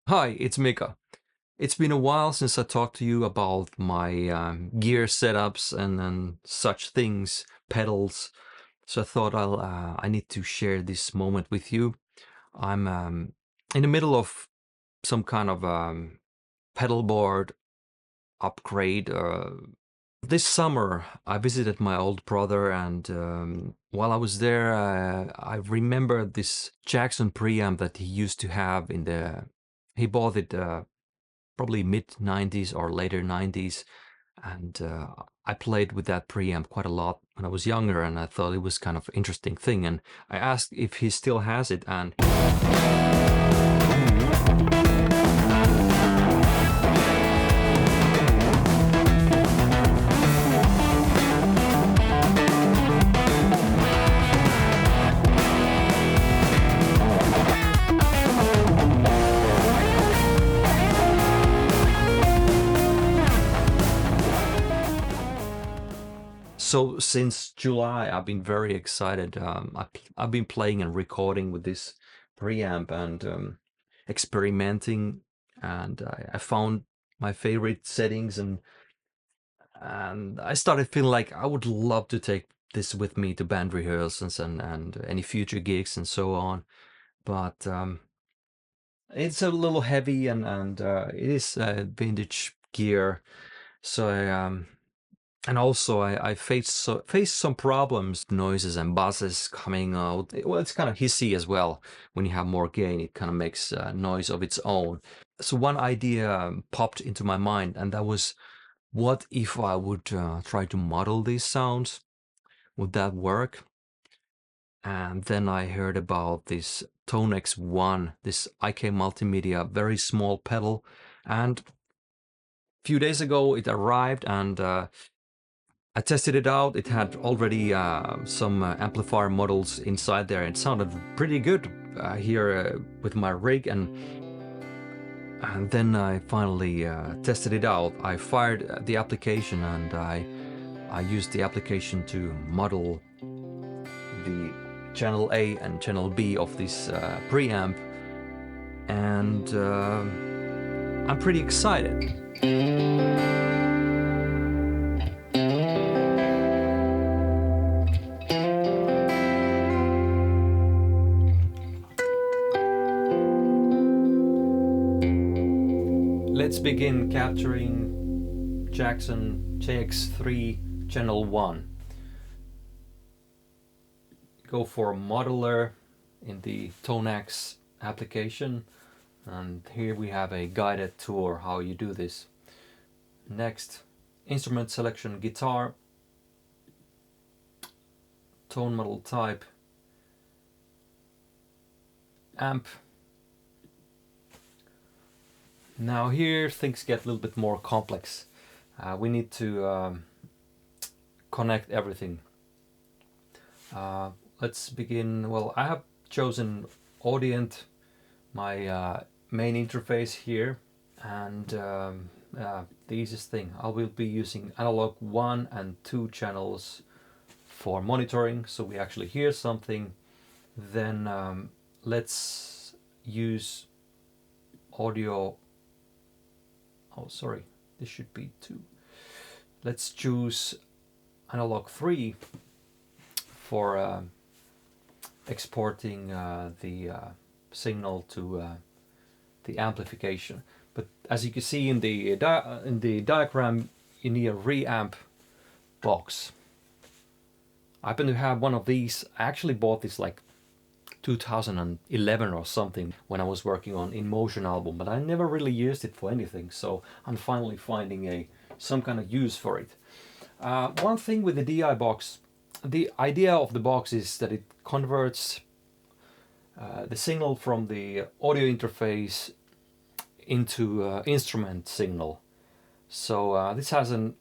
Hi, it's Mika. It's been a while since I talked to you about my gear setups and such things, pedals. So I thought I need to share this moment with you. I'm in the middle of some kind of pedal board upgrade. This summer, I visited my old brother, and while I was there, I remember this Jackson preamp that he used to have in the. He bought it probably mid 90s or later 90s. And I played with that preamp quite a lot when I was younger, and I thought it was kind of interesting thing. And I asked if he still has it, and so since July, I've been very excited. I've been playing and recording with this preamp and experimenting, and I found my favorite settings, and I started feeling like I would love to take this with me to band rehearsals and any future gigs and so on. But it's a little heavy and it is vintage gear, so and also I faced some problems, noises and buzzes coming out. Well, it's kind of hissy as well. When you have more gain, it kind of makes noise of its own. So one idea popped into my mind, and that was, what if I would try to model these sounds? Would that work? And then I heard about this ToneX 1, this IK Multimedia, very small pedal. And a few days ago it arrived, and I tested it out. It had already some amplifier models inside there. It sounded pretty good here with my rig, and then I finally tested it out. I fired the application, and I used the application to model the channel A and channel B of this preamp, and I'm pretty excited. Let's begin capturing Jackson JX3 channel 1. Go for modeler in the ToneX application, and here we have a guided tour how you do this. Next, instrument selection, guitar, tone model type, amp. Now here things get a little bit more complex. We need to connect everything. Let's begin. Well, I have chosen Audient, my main interface here, and the easiest thing, I will be using analog 1 and 2 channels for monitoring, so we actually hear something. Then let's use audio. Oh, sorry, this should be 2. Let's choose analog 3 for exporting the signal to the amplification. But as you can see in the diagram, you need a reamp box. I happen to have one of these. I actually bought this like 2011 or something when I was working on In Motion album, but I never really used it for anything, so I'm finally finding some kind of use for it. One thing with the DI box, the idea of the box is that it converts the signal from the audio interface into instrument signal. So this has an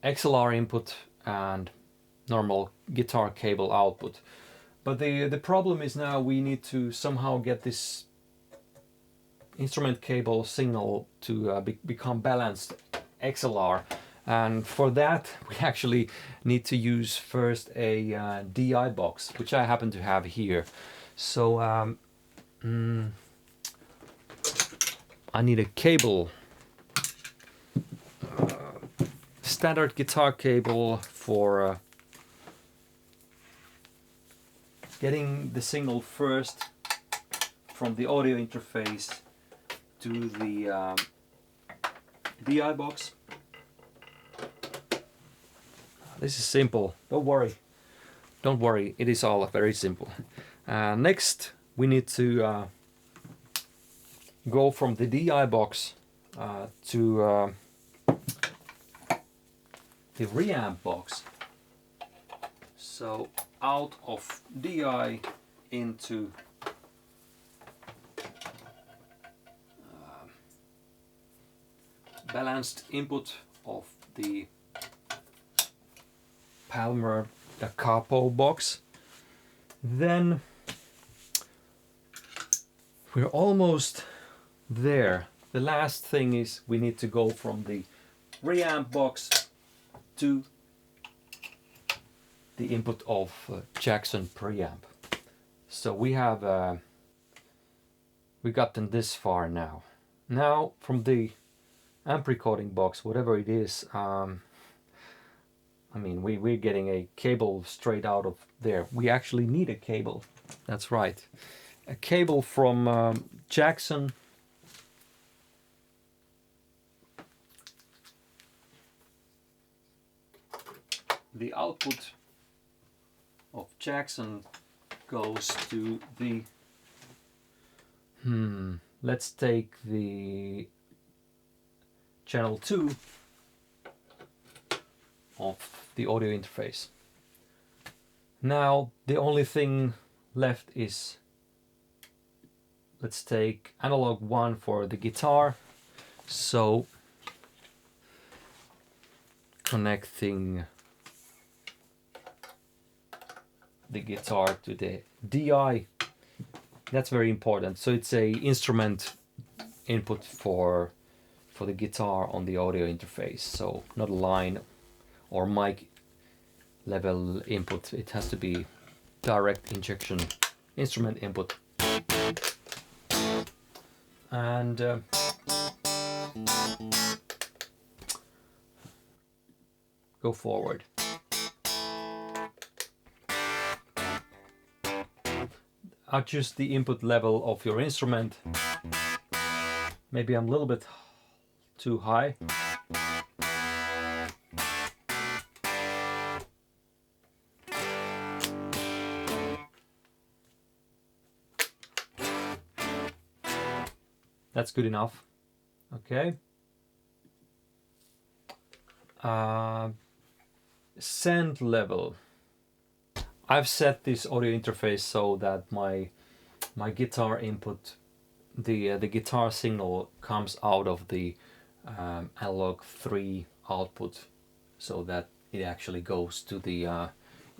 XLR input and normal guitar cable output. But the problem is now we need to somehow get this instrument cable signal to become balanced XLR. And for that, we actually need to use first a DI box, which I happen to have here. So I need a cable, standard guitar cable for getting the signal first from the audio interface to the DI box. This is simple, don't worry, it is all very simple. Next we need to go from the DI box to the reamp box. So out of DI into balanced input of the Palmer da Capo box. Then we're almost there. The last thing is we need to go from the reamp box to the input of Jackson preamp. So we have we gotten this far now. Now from the amp recording box, whatever it is, I mean, we're getting a cable straight out of there. We actually need a cable. That's right. A cable from Jackson. The output of Jackson goes to the... let's take the channel 2 of the audio interface. Now the only thing left is, let's take analog 1 for the guitar. So connecting the guitar to the DI, that's very important. So it's a instrument input for the guitar on the audio interface, so not a line or mic level input. It has to be direct injection instrument input. And go forward. Adjust the input level of your instrument. Maybe I'm a little bit too high. That's good enough. Okay. Send level. I've set this audio interface so that my guitar input, the guitar signal comes out of the analog 3 output, so that it actually goes to the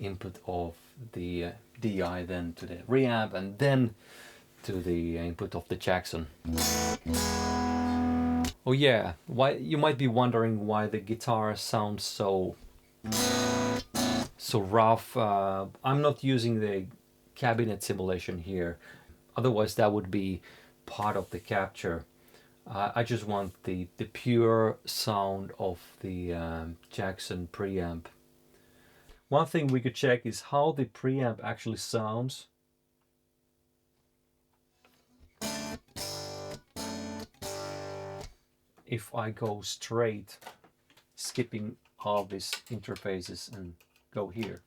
input of the DI, then to the reamp, and then to the input of the Jackson. Oh yeah, why, you might be wondering why the guitar sounds so rough. I'm not using the cabinet simulation here, otherwise that would be part of the capture. I just want the pure sound of the Jackson preamp. One thing we could check is how the preamp actually sounds. If I go straight, skipping all these interfaces and go here.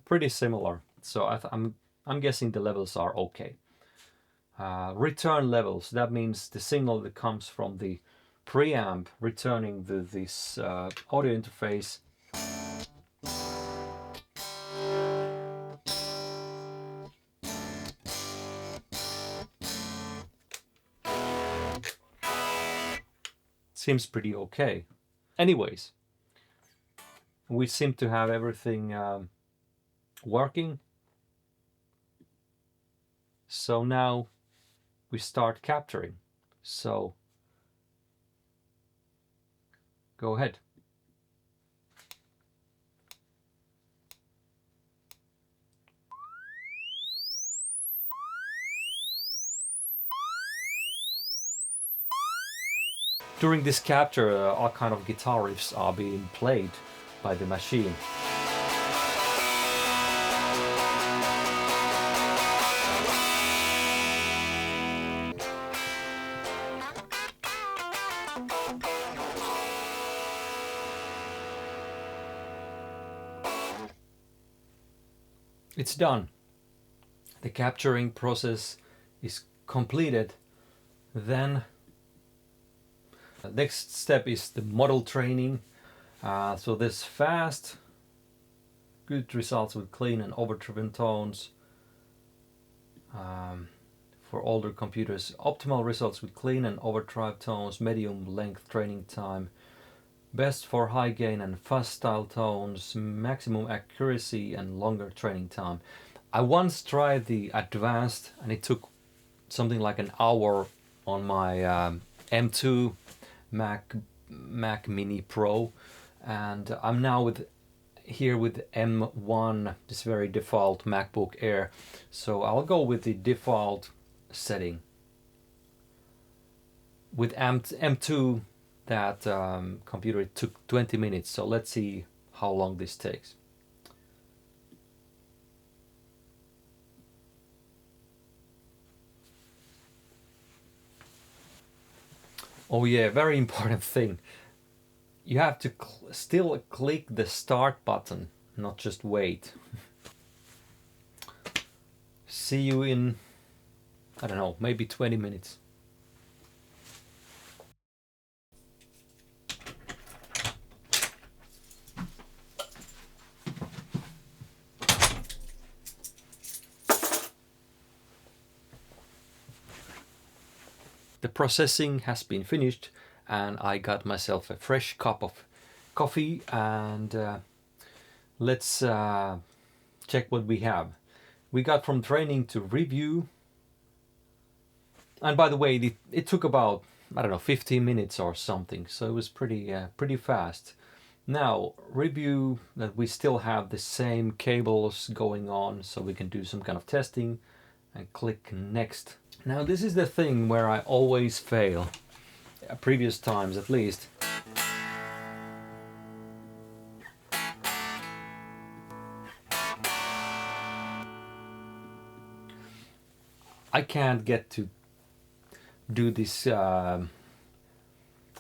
Pretty similar, so I'm guessing the levels are okay. Return levels, that means the signal that comes from the preamp returning this audio interface. Seems pretty okay. Anyways, we seem to have everything working. So now we start capturing. So go ahead. During this capture, all kind of guitar riffs are being played by the machine. It's done. The capturing process is completed. Then the next step is the model training. So there's fast, good results with clean and overdriven tones. For older computers, optimal results with clean and overdrive tones, medium length training time. Best for high gain and fuzz style tones, maximum accuracy and longer training time. I once tried the advanced and it took something like an hour on my M2 Mac Mini Pro, and I'm now here with M1, this very default MacBook Air. So I'll go with the default setting. With M2, that computer, it took 20 minutes, so let's see how long this takes. Oh yeah, very important thing. You have to still click the start button, not just wait. See you in, I don't know, maybe 20 minutes. The processing has been finished and I got myself a fresh cup of coffee, and let's check what we have. We got from training to review, and by the way, it took about, I don't know, 15 minutes or something, so it was pretty fast. Now review that we still have the same cables going on, so we can do some kind of testing, and click next. Now this is the thing where I always fail, previous times at least. I can't get to do this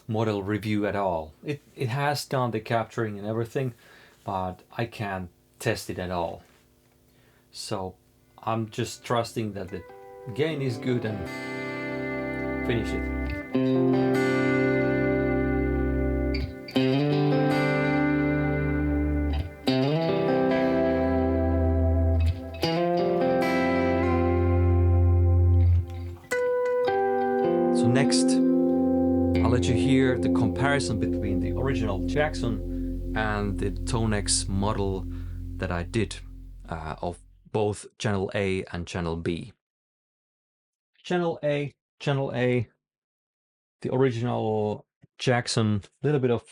model review at all. It has done the capturing and everything, but I can't test it at all. So I'm just trusting that the gain is good and finish it. So next, I'll let you hear the comparison between the original Jackson and the ToneX model that I did of both channel A and channel B. Channel A, the original Jackson, a little bit of,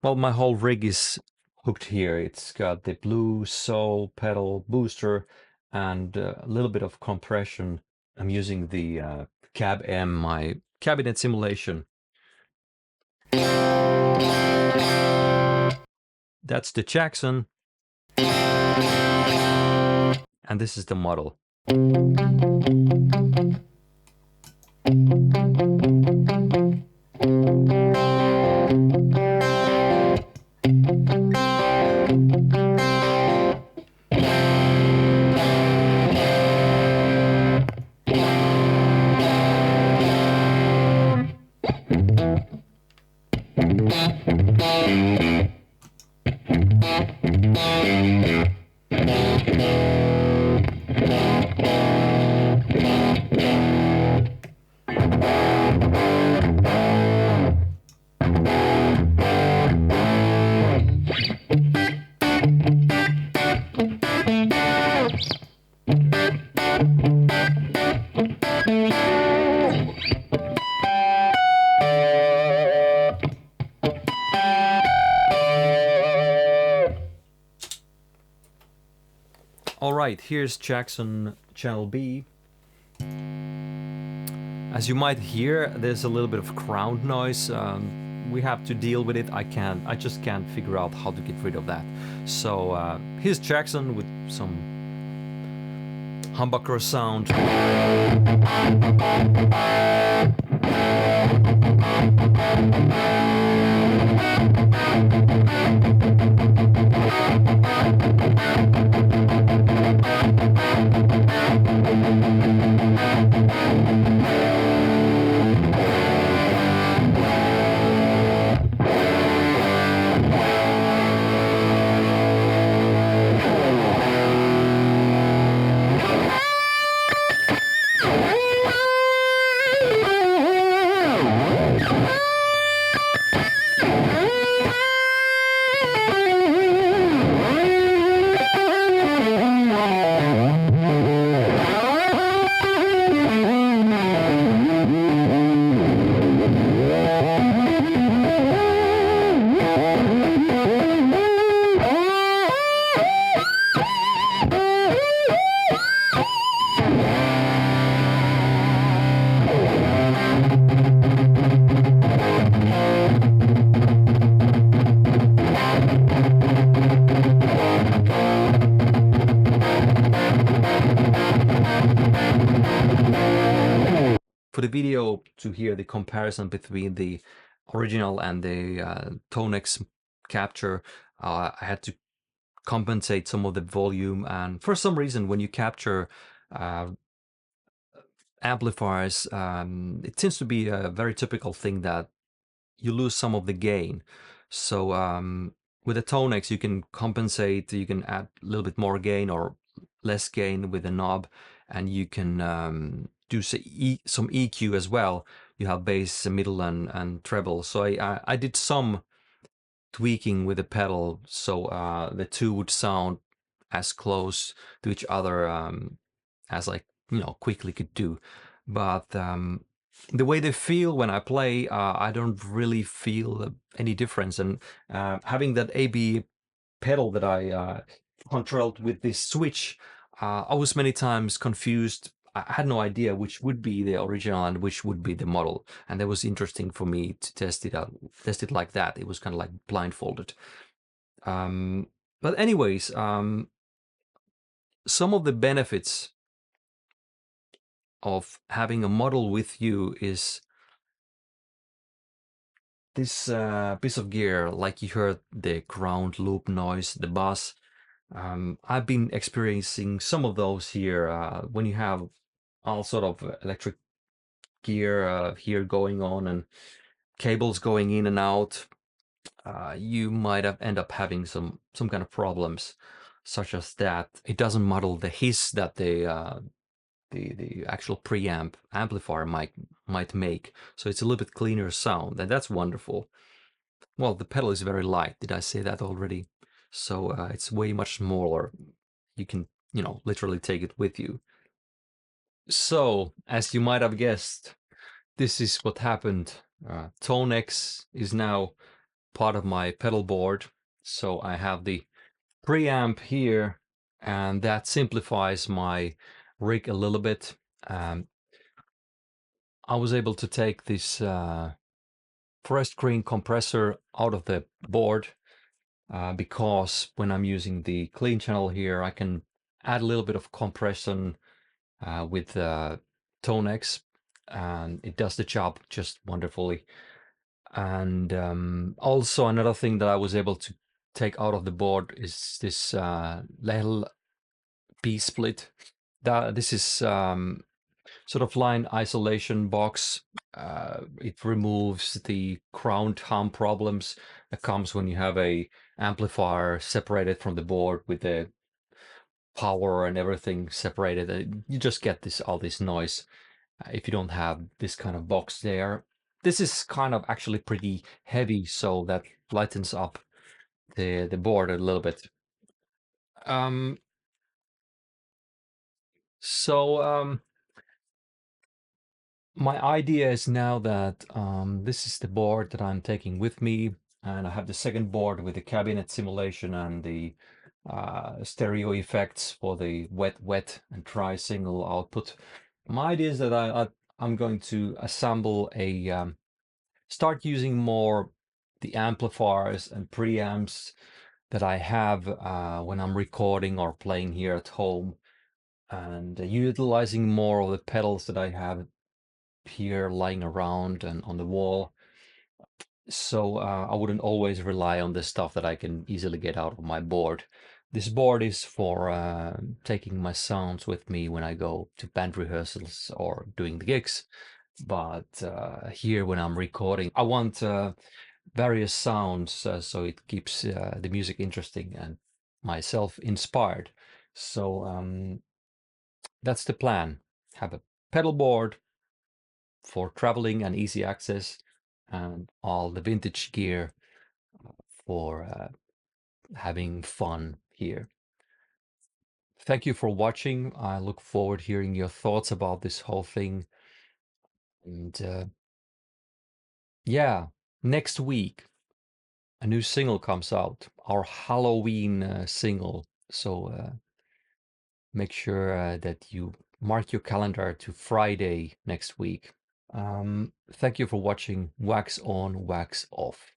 well, my whole rig is hooked here. It's got the blue soul pedal booster and a little bit of compression. I'm using the Cab M, my cabinet simulation. That's the Jackson, and this is the model. right, here's Jackson Channel B. As you might hear, there's a little bit of ground noise. We have to deal with it. I just can't figure out how to get rid of that. So here's Jackson with some humbucker sound. For the video to hear the comparison between the original and the ToneX capture, I had to compensate some of the volume, and for some reason when you capture amplifiers, it seems to be a very typical thing that you lose some of the gain. So with the ToneX you can compensate, you can add a little bit more gain or less gain with the knob, and you can do some EQ as well. You have bass, middle, and treble. So I did some tweaking with the pedal, so the two would sound as close to each other as I quickly could do. But the way they feel when I play, I don't really feel any difference. And having that AB pedal that I controlled with this switch, I was many times confused. I had no idea which would be the original and which would be the model, and that was interesting for me to test it like that. It was kind of like blindfolded. But anyways, some of the benefits of having a model with you is this piece of gear. Like you heard the ground loop noise, the bass. I've been experiencing some of those here when you have all sort of electric gear here going on and cables going in and out. You might end up having some kind of problems, such as that it doesn't model the hiss that the actual preamp amplifier might make. So it's a little bit cleaner sound, and that's wonderful. Well, the pedal is very light. Did I say that already? So it's way much smaller. You can, literally take it with you. So, as you might have guessed, this is what happened. ToneX is now part of my pedal board. So I have the preamp here, and that simplifies my rig a little bit. I was able to take this forest green compressor out of the board because when I'm using the clean channel here, I can add a little bit of compression with ToneX, and it does the job just wonderfully. And also another thing that I was able to take out of the board is this little B-split. This is sort of line isolation box. It removes the ground hum problems that comes when you have a amplifier separated from the board with the power and everything separated. You just get all this noise if you don't have this kind of box there. This is kind of actually pretty heavy, so that lightens up the board a little bit. My idea is now that this is the board that I'm taking with me, and I have the second board with the cabinet simulation and the stereo effects for the wet and dry signal output. My idea is that I'm going to assemble a start using more the amplifiers and preamps that I have when I'm recording or playing here at home, and utilizing more of the pedals that I have here lying around and on the wall. So I wouldn't always rely on the stuff that I can easily get out of my board. This board is for taking my sounds with me when I go to band rehearsals or doing the gigs. But here when I'm recording, I want various sounds so it keeps the music interesting and myself inspired. So that's the plan. Have a pedal board for traveling and easy access, and all the vintage gear for having fun here. Thank you for watching. I look forward hearing your thoughts about this whole thing. And yeah, next week a new single comes out, our Halloween single. So make sure that you mark your calendar to Friday next week. Thank you for watching Wax On, Wax Off.